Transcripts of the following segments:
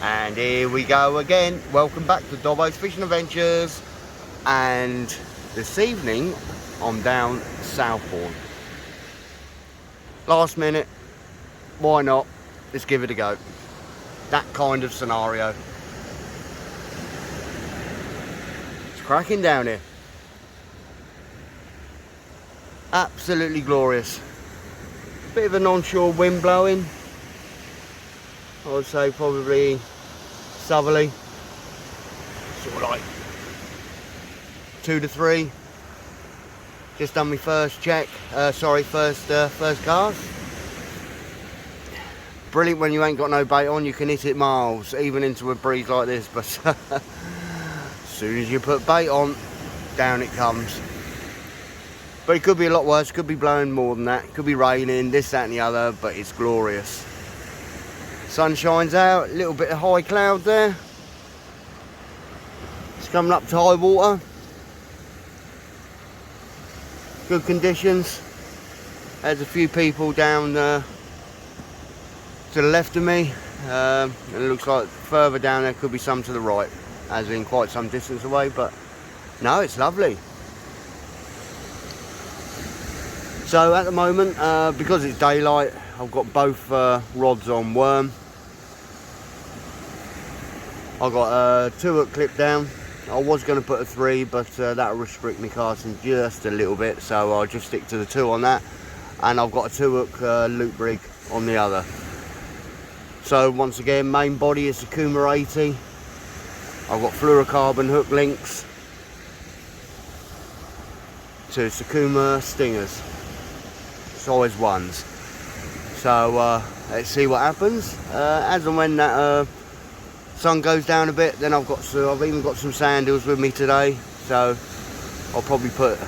And here we go again. Welcome back to Dobbo's Fishing Adventures. And this evening I'm down Southbourne. Last minute, why not? Let's give it a go. That kind of scenario. It's cracking down here. Absolutely glorious. Bit of a non-shore wind blowing. I would say probably southerly, sort of like 2 to 3. Just done my first check. First cast. Brilliant when you ain't got no bait on. You can hit it miles, even into a breeze like this. But as soon as you put bait on, down it comes. But it could be a lot worse. Could be blowing more than that. Could be raining, this, that, and the other. But it's glorious. Sun shines out, a little bit of high cloud there. It's coming up to high water. Good conditions. There's a few people down to the left of me. And it looks like further down there could be some to the right, as in quite some distance away, but no, it's lovely. So at the moment, because it's daylight, I've got both rods on worm. I've got a 2-hook clip down. I was going to put a 3, but that'll restrict me casting just a little bit, so I'll just stick to the 2 on that. And I've got a 2-hook loop rig on the other. So once again, main body is Sakuma 80. I've got fluorocarbon hook links to Sakuma stingers, size 1s. So let's see what happens. As and when that sun goes down a bit, then I've even got some sand eels with me today. So I'll probably put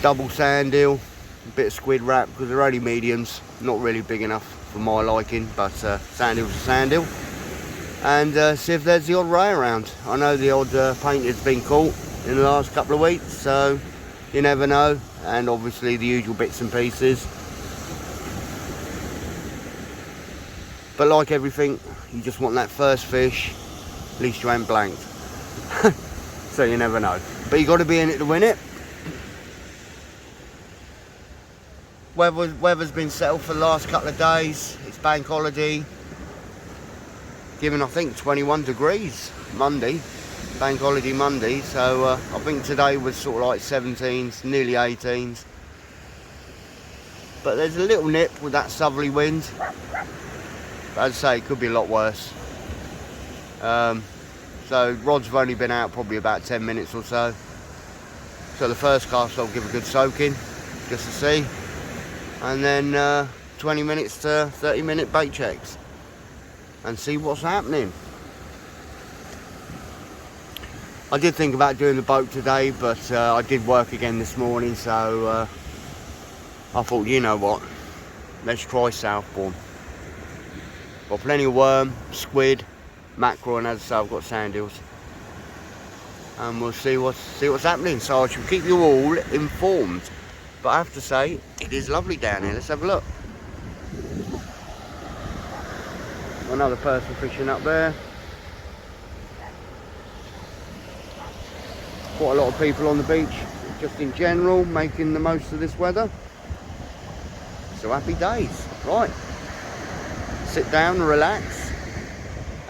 double sand eel, a bit of squid wrap, because they're only mediums, not really big enough for my liking. But sand eel's a sand eel, and see if there's the odd ray around. I know the odd painter's been caught in the last couple of weeks, so you never know. And obviously the usual bits and pieces. But like everything, you just want that first fish, at least you ain't blanked. So you never know. But you got to be in it to win it. Weather's been settled for the last couple of days. It's bank holiday. Given, I think, 21 degrees Monday. Bank holiday Monday. So I think today was sort of like 17s, nearly 18s. But there's a little nip with that southerly wind. As I say, it could be a lot worse. So rods have only been out probably about 10 minutes or so. So the first cast I'll give a good soaking, just to see. And then 20 minutes to 30-minute bait checks. And see what's happening. I did think about doing the boat today, but I did work again this morning. So I thought, you know what, let's try Southbourne. Got plenty of worm, squid, mackerel, and as I say, I've got sand eels. And we'll see what's happening. So I shall keep you all informed. But I have to say, it is lovely down here. Let's have a look. Another person fishing up there. Quite a lot of people on the beach, just in general, making the most of this weather. So happy days. Right. Sit down and relax,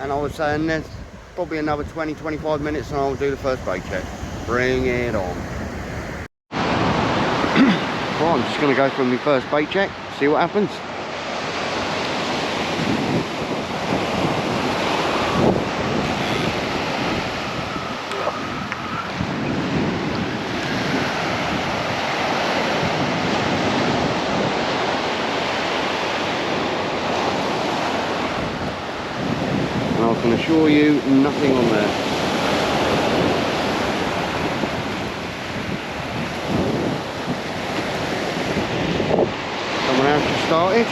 and I would say there's probably another 20-25 minutes and I'll do the first bait check. Bring it on. Right, I'm just going to go for my first bait check, see what happens. I can assure you, nothing on there. Someone else just started.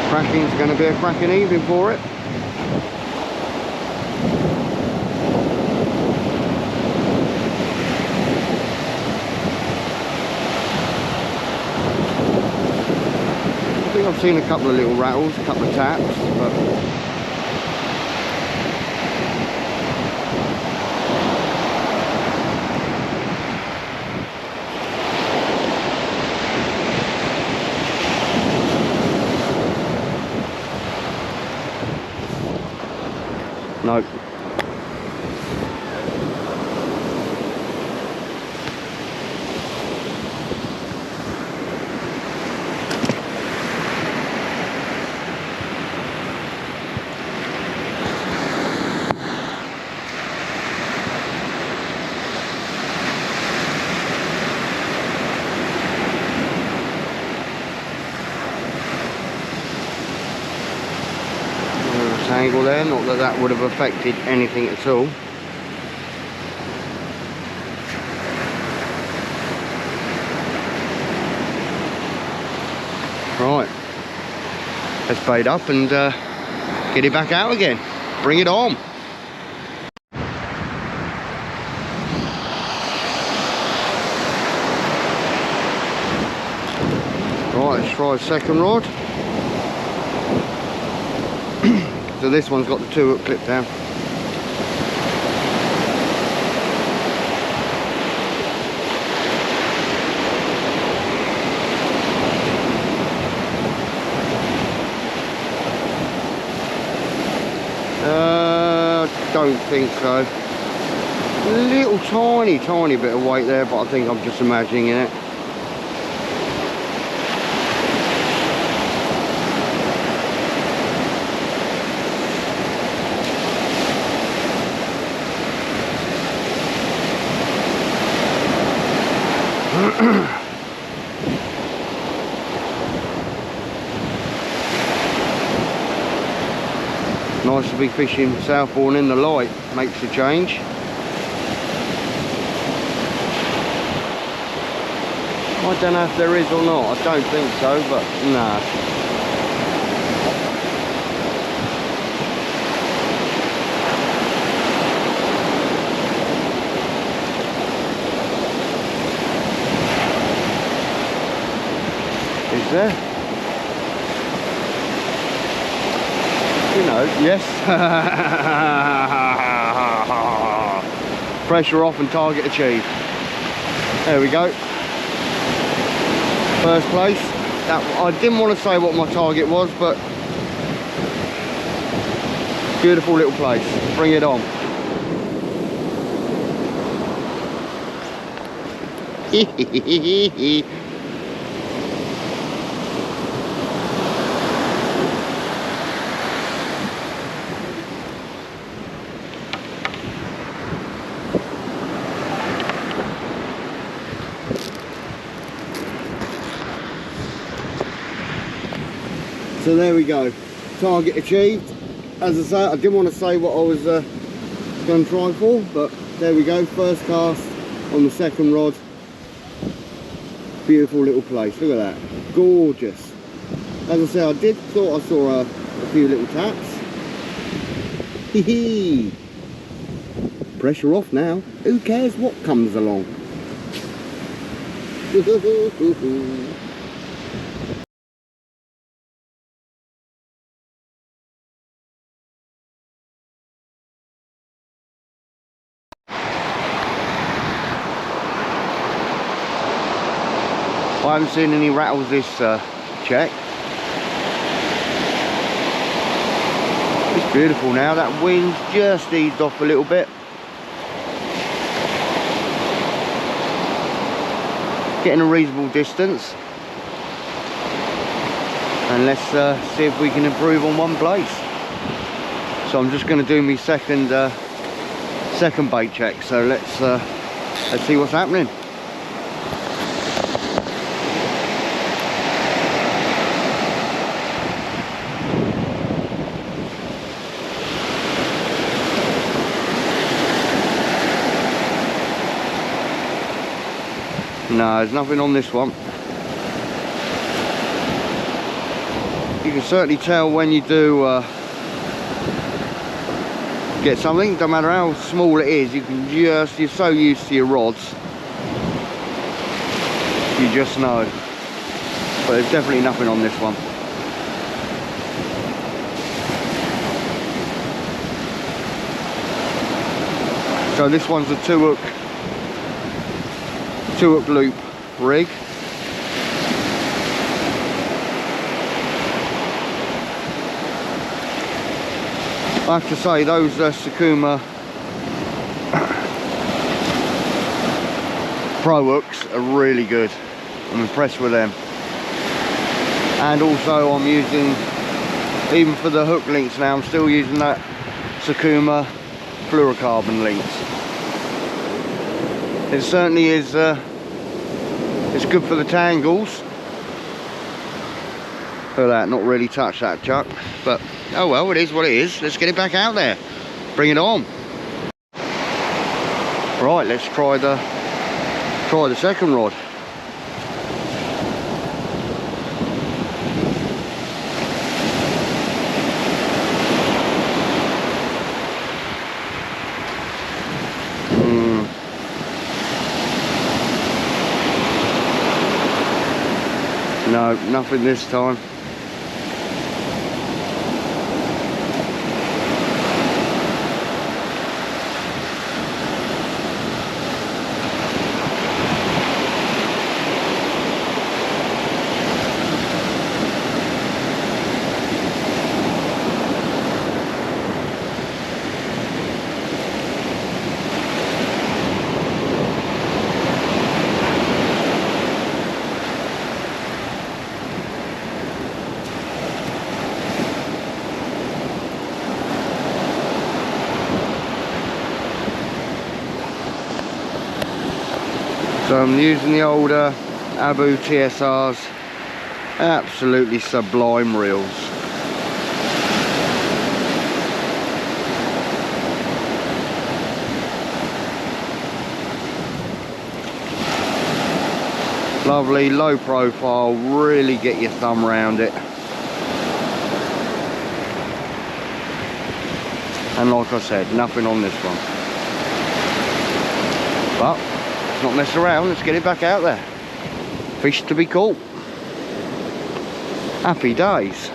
Cracking's going to be a cracking evening for it. I think I've seen a couple of little rattles, a couple of taps, but angle there, not that that would have affected anything at all. Right, let's bait up and get it back out again. Bring it on. Right, let's try a second rod. So this one's got the 2 hook clip down. Don't think so. Little tiny bit of weight there, but I think I'm just imagining it. Nice to be fishing Southbourne in the light, makes a change. I don't know if there is or not, I don't think so, but no. Is there? You know, yes. Pressure off and target achieved. There we go. First place. That, I didn't want to say what my target was, but beautiful little place. Bring it on. So there we go, target achieved. As I say, I didn't want to say what I was going to try for, but there we go, first cast on the second rod. Beautiful little place, look at that, gorgeous. As I say, I thought I saw a few little taps. Hee hee. Pressure off now, who cares what comes along. I haven't seen any rattles this check. It's beautiful now, that wind's just eased off a little bit. Getting a reasonable distance. And let's see if we can improve on one place. So I'm just going to do my second bait check, so let's see what's happening. No, there's nothing on this one. You can certainly tell when you do get something, don't matter how small it is, you're so used to your rods, you just know. But there's definitely nothing on this one. So this one's a two hook loop rig. I have to say those Sakuma Pro hooks are really good. I'm impressed with them. And also I'm using, even for the hook links now, I'm still using that Sakuma fluorocarbon links. It certainly is it's good for the tangles. Look at that, not really touched that chuck, but oh well, it is what it is. Let's get it back out there. Bring it on. Right, let's try the second rod. No, nothing this time. So I'm using the older Abu TSRs, absolutely sublime reels. Lovely, low profile, really get your thumb around it. And like I said, nothing on this one. But let's not mess around, let's get it back out there. Fish to be caught. Happy days.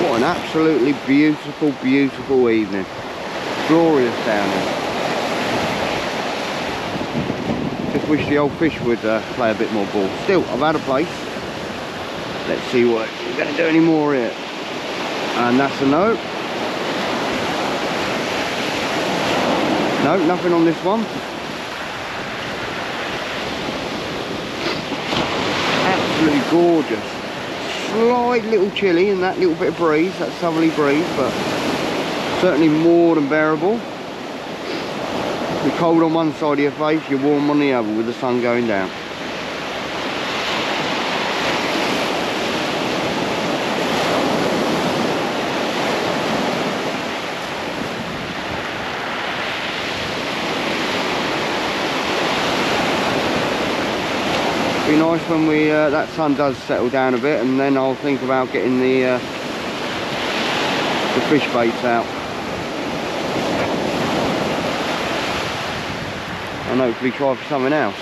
What an absolutely beautiful, beautiful evening. Glorious down here. Just wish the old fish would play a bit more ball. Still, I've had a place. Let's see what we're going to do any more here. And that's a no. No, nothing on this one. Absolutely gorgeous. Slight little chilly in that little bit of breeze, that southerly breeze, but certainly more than bearable. You're cold on one side of your face, you're warm on the other with the sun going down. Be nice when we that sun does settle down a bit, and then I'll think about getting the fish baits out. And hopefully try for something else.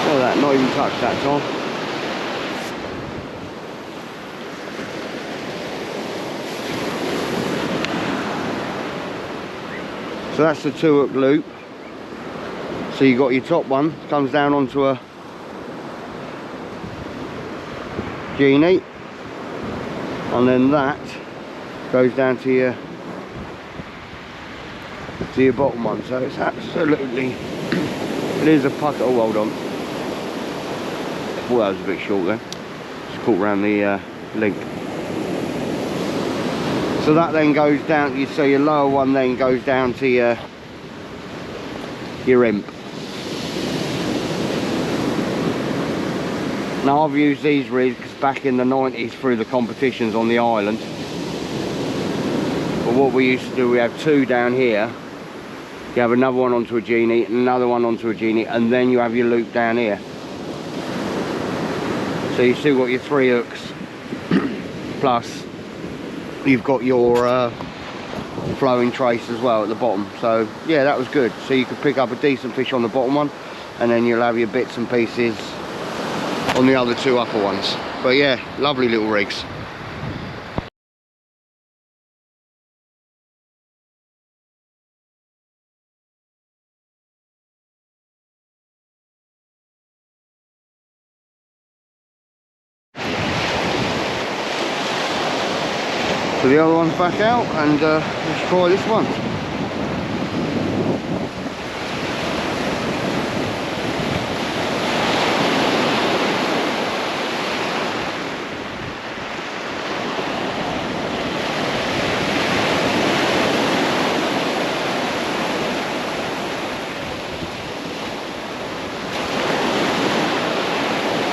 Look at that, not even touched that time. So that's the 2-hook loop. So you got your top one, comes down onto a genie, and then that goes down to your bottom one. So it's absolutely, it is a pucker. Oh, hold on. Oh, that was a bit short there. Just caught around the link. So that then goes down, so your lower one then goes down to your imp. Now I've used these rigs back in the 90s through the competitions on the island. But what we used to do, we have two down here. You have another one onto a genie, another one onto a genie, and then you have your loop down here. So you still got your 3 hooks, plus you've got your flowing trace as well at the bottom. So yeah, that was good. So you could pick up a decent fish on the bottom one, and then you'll have your bits and pieces on the other 2 upper ones. But yeah, lovely little rigs. So the other one's back out, and let's try this one.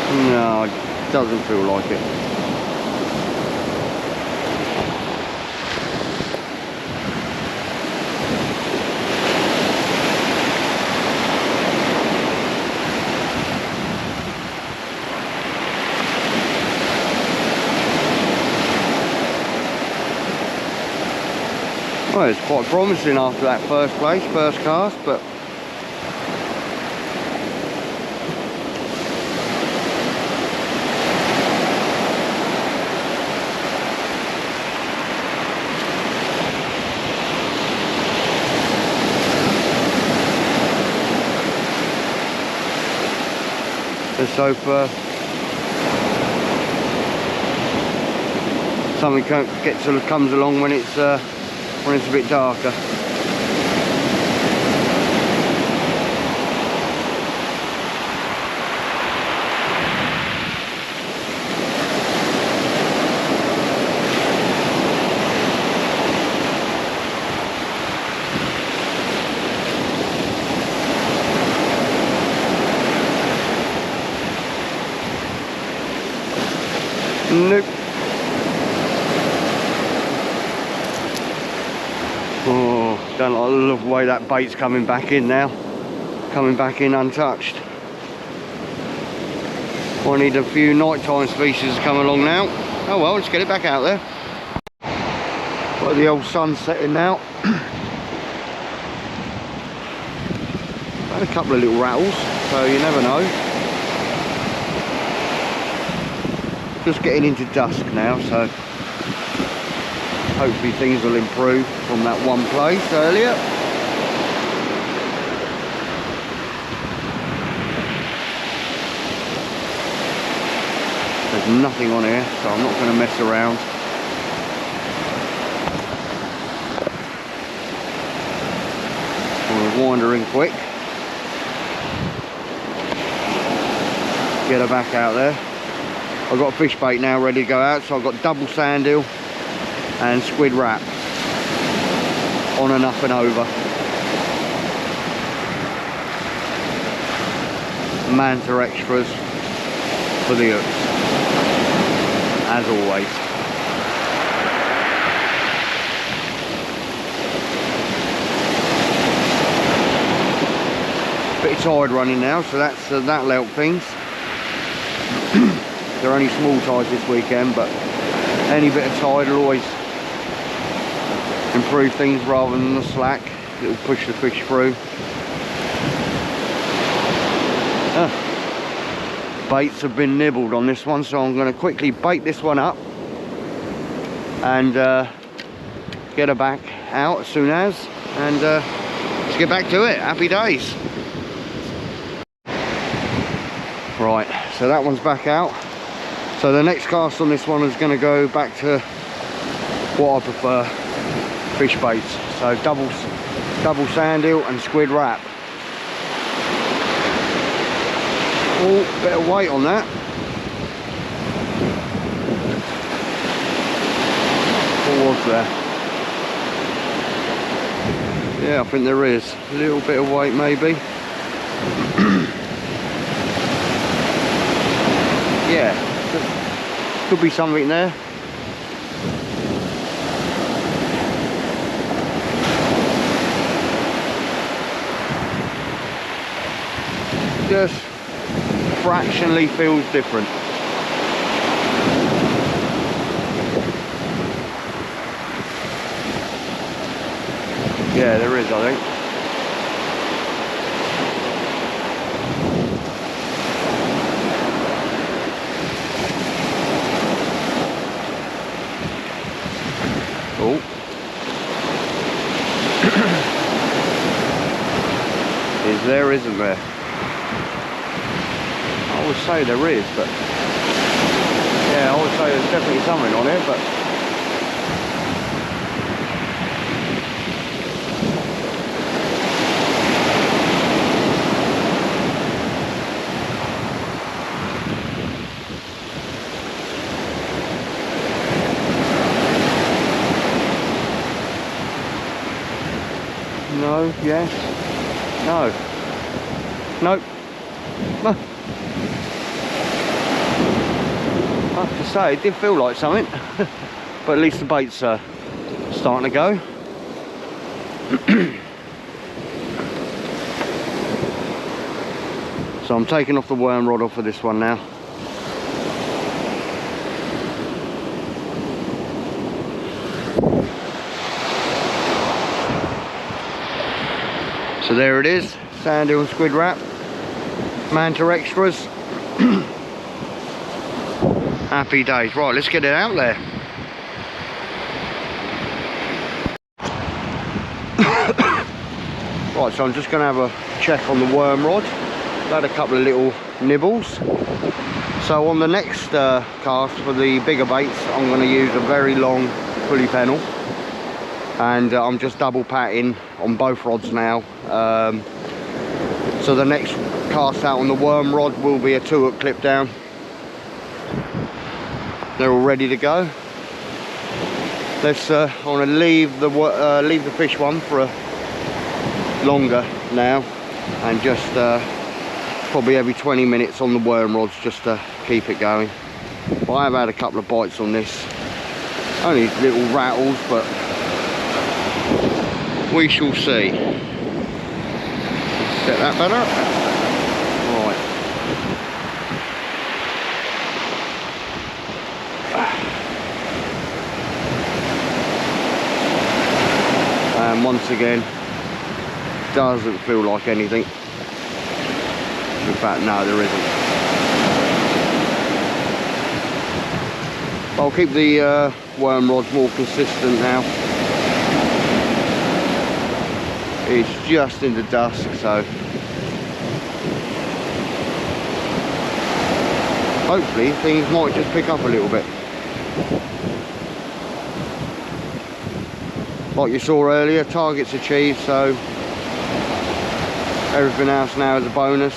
No, it doesn't feel like it. Well, it's quite promising after that first cast, but let's hope something comes along when it's a bit darker. Nope. Oh, don't like the way that bait's coming back in now. Coming back in untouched. I need a few nighttime species to come along now. Oh well, let's get it back out there. Got the old sun setting now. Had a couple of little rattles, so you never know. Just getting into dusk now, so hopefully things will improve from that one place earlier. There's nothing on here, so I'm not going to mess around. We'll wander in quick. Get her back out there. I've got fish bait now ready to go out, so I've got double sand eel and squid wrap on and up and over. Manta extras for the hooks, as always. Bit of tide running now, so that'll help things. They're only small tides this weekend, but any bit of tide will always improve things rather than the slack. It will push the fish through. Baits have been nibbled on this one, so I'm going to quickly bait this one up and get her back out as soon as, and let's get back to it. Happy days. Right, so that one's back out. So the next cast on this one is going to go back to what I prefer, fish baits. So double sand eel and squid wrap. Oh, bit of weight on that. What was there? Yeah, I think there is a little bit of weight maybe. Yeah, could be something there. Just fractionally feels different. Yeah, there is, I think. Oh. Is there, isn't there? I would say there is, but yeah, I would say there's definitely something on it, but no, yes, no, nope. No. have to say, it did feel like something. But at least the bait's starting to go. So I'm taking off the worm rod off for this one now. So there it is, sandhill and squid wrap, manta extras. Happy days. Right, let's get it out there. Right, so I'm just going to have a check on the worm rod. Had a couple of little nibbles. So on the next cast for the bigger baits, I'm going to use a very long pulley pennel. And I'm just double patting on both rods now. So the next cast out on the worm rod will be a 2-hook clip down. They're all ready to go. Let's I want to leave the fish one for a longer now, and just probably every 20 minutes on the worm rods just to keep it going. But I have had a couple of bites on this, only little rattles, but we shall see. Set that better. Right. And once again, doesn't feel like anything. In fact, no, there isn't. I'll keep the worm rods more consistent now. It's just into dusk, so hopefully things might just pick up a little bit. Like you saw earlier, target's achieved, so everything else now is a bonus.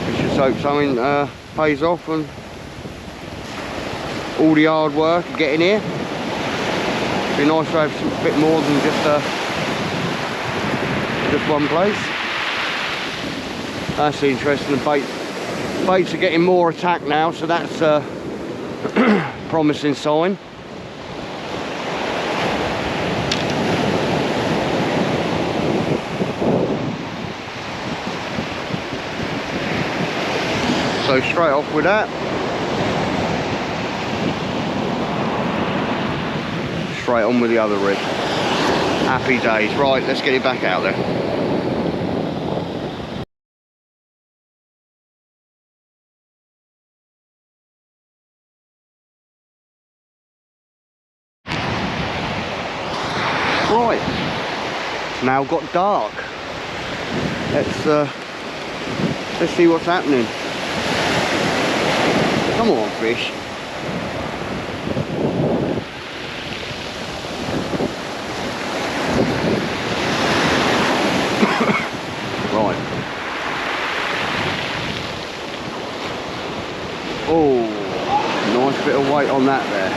We just hope something pays off, and all the hard work of getting here. It'd be nice to have a bit more than just one place. That's interesting. The baits are getting more attack now, so that's a promising sign. So straight off with that. Straight on with the other rig. Happy days. Right, let's get it back out there. Right, it's now got dark. Let's see what's happening. Come on, fish. Right. Oh, nice bit of weight on that there.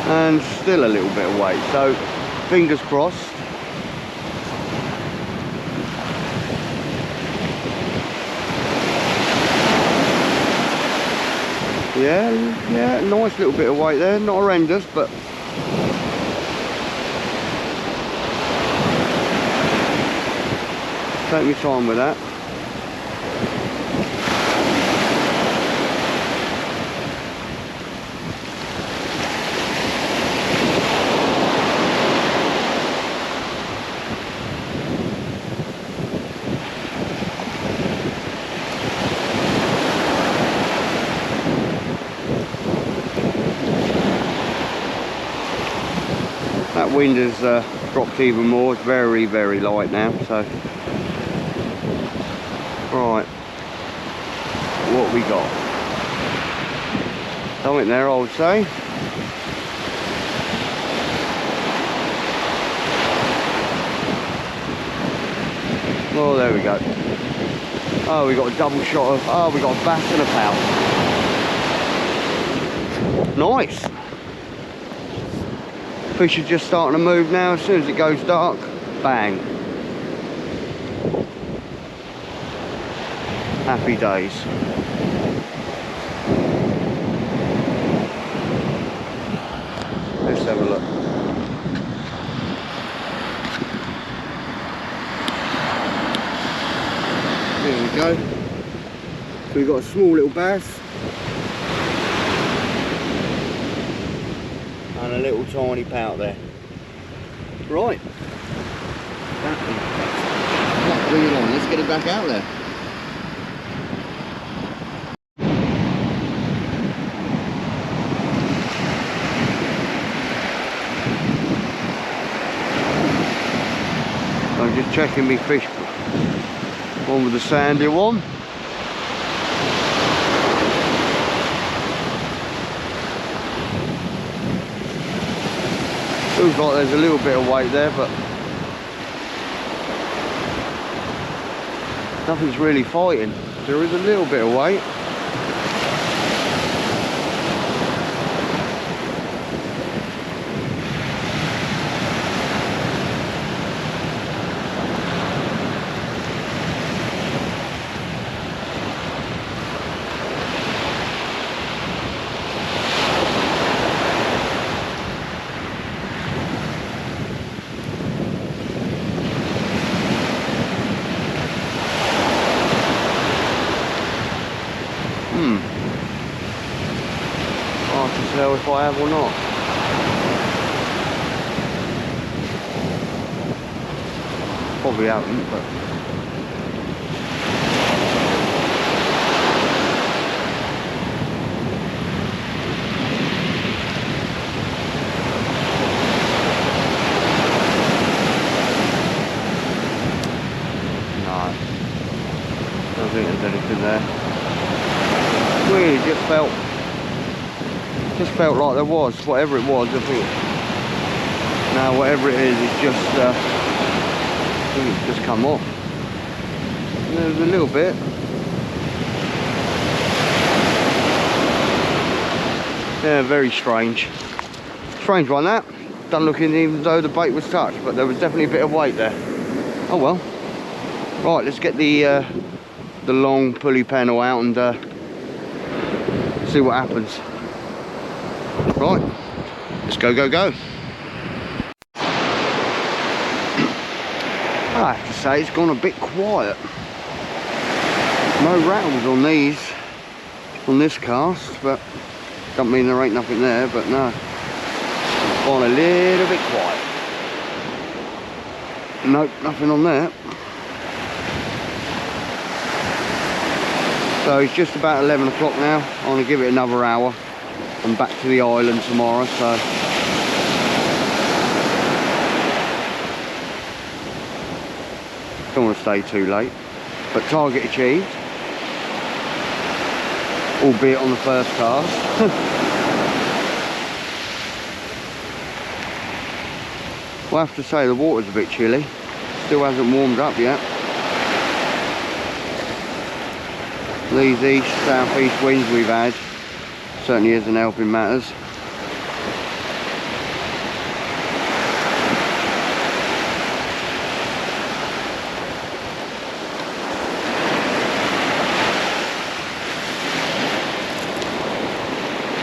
And still a little bit of weight, so fingers crossed. Yeah, nice little bit of weight there, not horrendous, but take your time with that. That wind has dropped even more. It's very, very light now. So, right, what we got? Something there, I would say. Oh, there we go. Oh, we got a double shot of. Oh, we got a bass and a pout. Nice. Fish are just starting to move now. As soon as it goes dark, bang. Happy days. Let's have a look. There we go. So we've got a small little bass and a little tiny pout there. Right. Bring it on. Let's get it back out there. I'm just checking my fish. One with the sandy one. Looks like there's a little bit of weight there, but nothing's really fighting. There is a little bit of weight. Hard to tell if I have or not. Probably haven't, but no, I don't think there's anything there. Really just felt like there was, whatever it was. I think now whatever it is, it's just I think it's just come off. There's a little bit. Yeah, very strange one that. Doesn't look even though the bait was touched, but there was definitely a bit of weight there. Oh well. Right, let's get the long pulley panel out and see what happens. Right, let's go. I have to say it's gone a bit quiet. No rattles on this cast, but don't mean there ain't nothing there, but no. It's gone a little bit quiet. Nope, nothing on there. So it's just about 11 o'clock now. I'm going to give it another hour. I'm back to the island tomorrow, so don't want to stay too late. But target achieved, albeit on the first cast. Well, I have to say the water's a bit chilly. Still hasn't warmed up yet. These east, south-east winds we've had certainly isn't helping matters.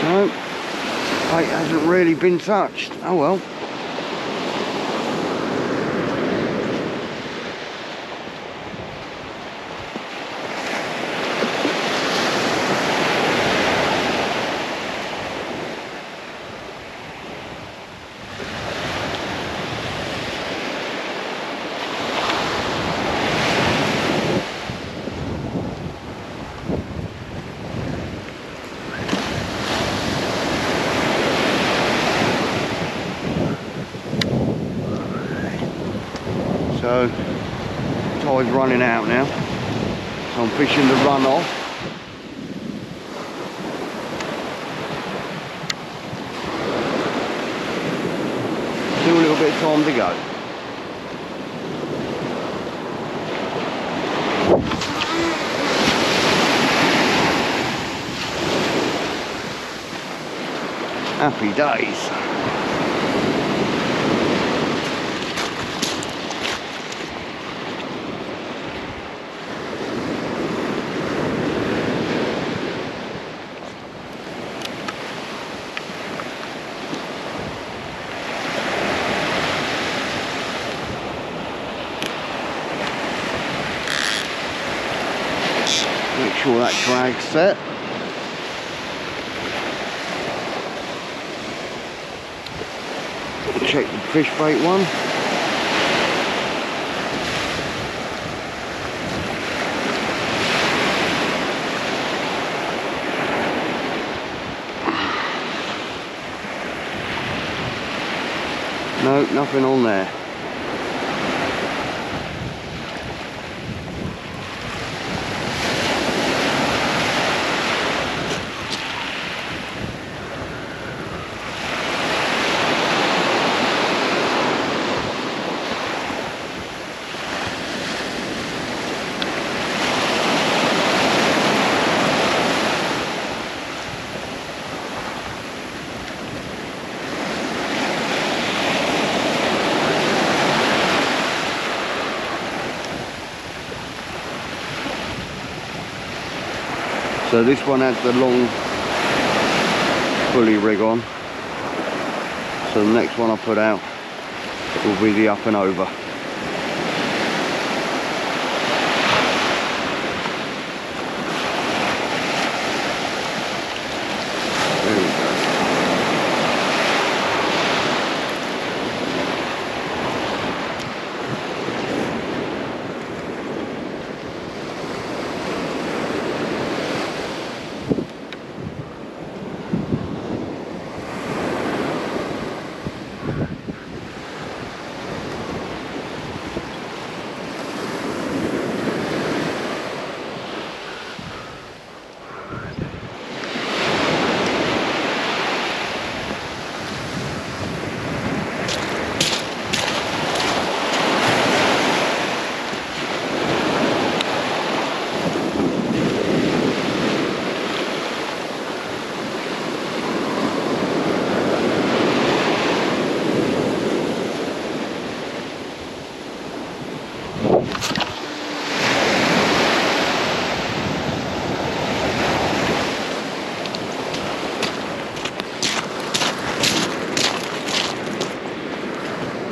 No, bait hasn't really been touched. Oh well. So, tide's running out now, so I'm fishing the run off. Still a little bit of time to go. Happy days. sure that drag's set. Check the fish bait one. No, nothing on there. So this one had the long pulley rig on. So the next one I put out will be the up and over. There we go.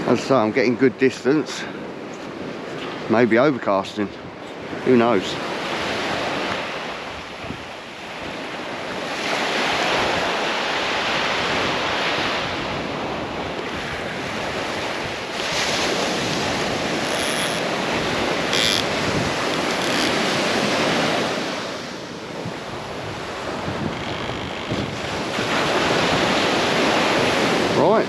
As I say, I'm getting good distance. Maybe overcasting. Who knows? Right.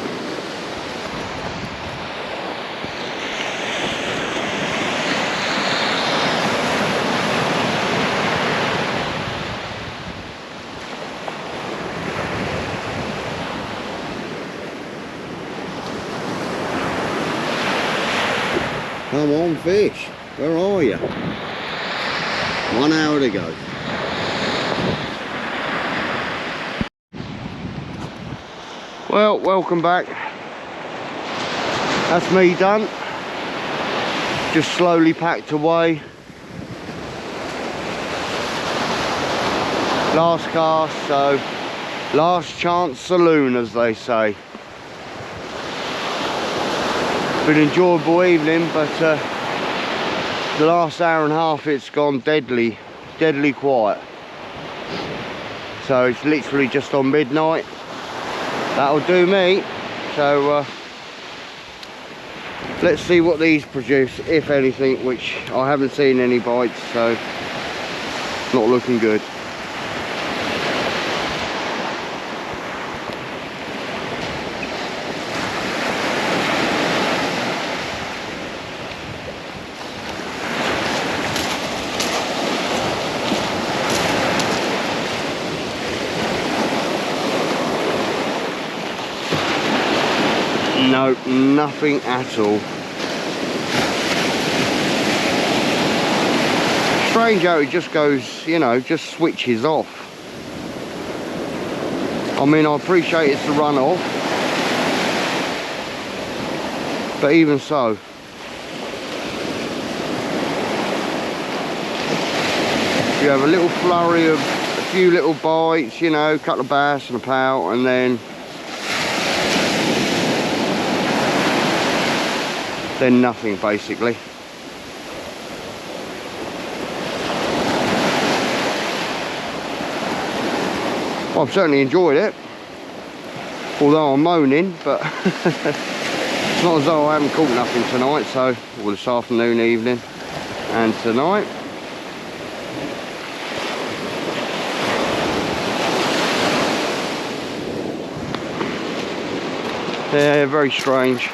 Come on, fish. Where are you? 1 hour to go. Well, welcome back. That's me done. Just slowly packed away. Last cast, so last chance saloon, as they say. Been an enjoyable evening, but the last hour and a half it's gone deadly quiet. So it's literally just on midnight. That'll do me. So let's see what these produce, if anything, which I haven't seen any bites, so not looking good. No, nothing at all. Strange how it just goes, you know, just switches off. I mean, I appreciate it's a run off, but even so. You have a little flurry of a few little bites, you know, a couple of bass and a pout, and then nothing basically. Well, I've certainly enjoyed it, although I'm moaning, but it's not as though I haven't caught nothing tonight, so, or this afternoon, evening, and tonight. Yeah, very strange.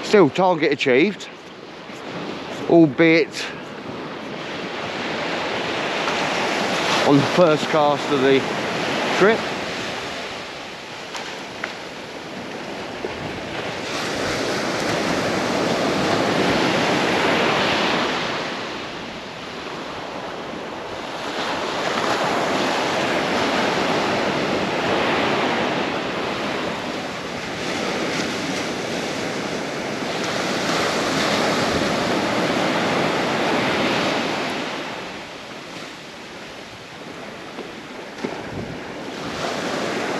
Still, target achieved, albeit on the first cast of the trip.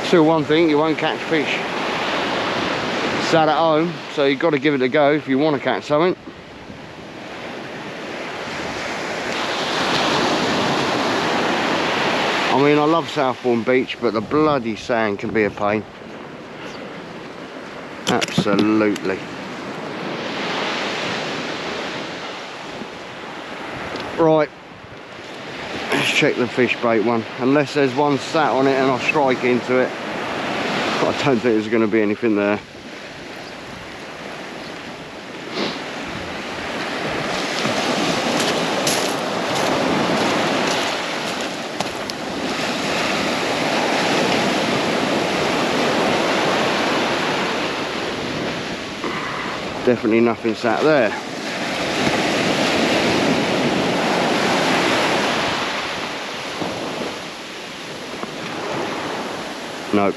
Still one thing, you won't catch fish sat at home, so you've got to give it a go if you want to catch something. I mean, I love Southbourne Beach, but the bloody sand can be a pain. Absolutely. Right. Let's check the fish bait one. Unless there's one sat on it and I strike into it. But I don't think there's going to be anything there. Definitely nothing sat there. Nope.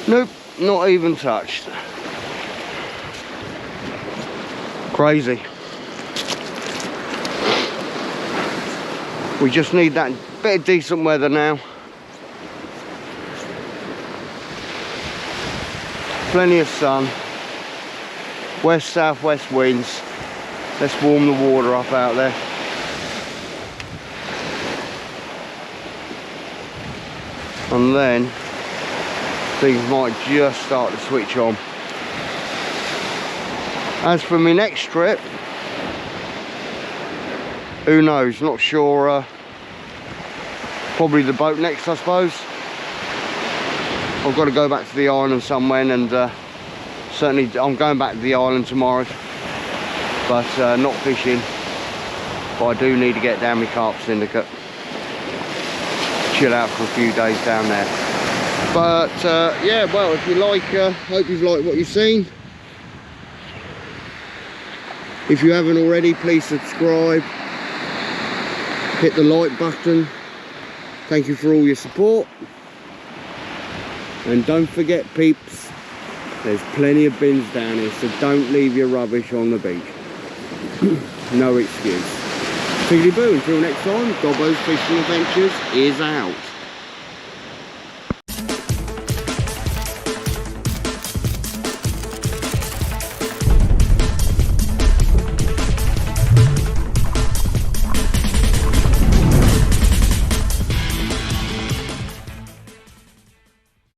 Nope, not even touched. Crazy. We just need that bit of decent weather now. Plenty of sun. West-southwest winds. Let's warm the water up out there. And then things might just start to switch on. As for my next trip, who knows, not sure. Probably the boat next, I suppose. I've got to go back to the island somewhere, and certainly I'm going back to the island tomorrow, but not fishing. But I do need to get down my carp syndicate, chill out for a few days down there. But yeah, well, if you like, hope you've liked what you've seen. If you haven't already, please subscribe, hit the like button. Thank you for all your support, and don't forget, peeps, there's plenty of bins down here, so don't leave your rubbish on the beach. No excuse. Figgly boo, until next time, Gobbo's Fishing Adventures is out.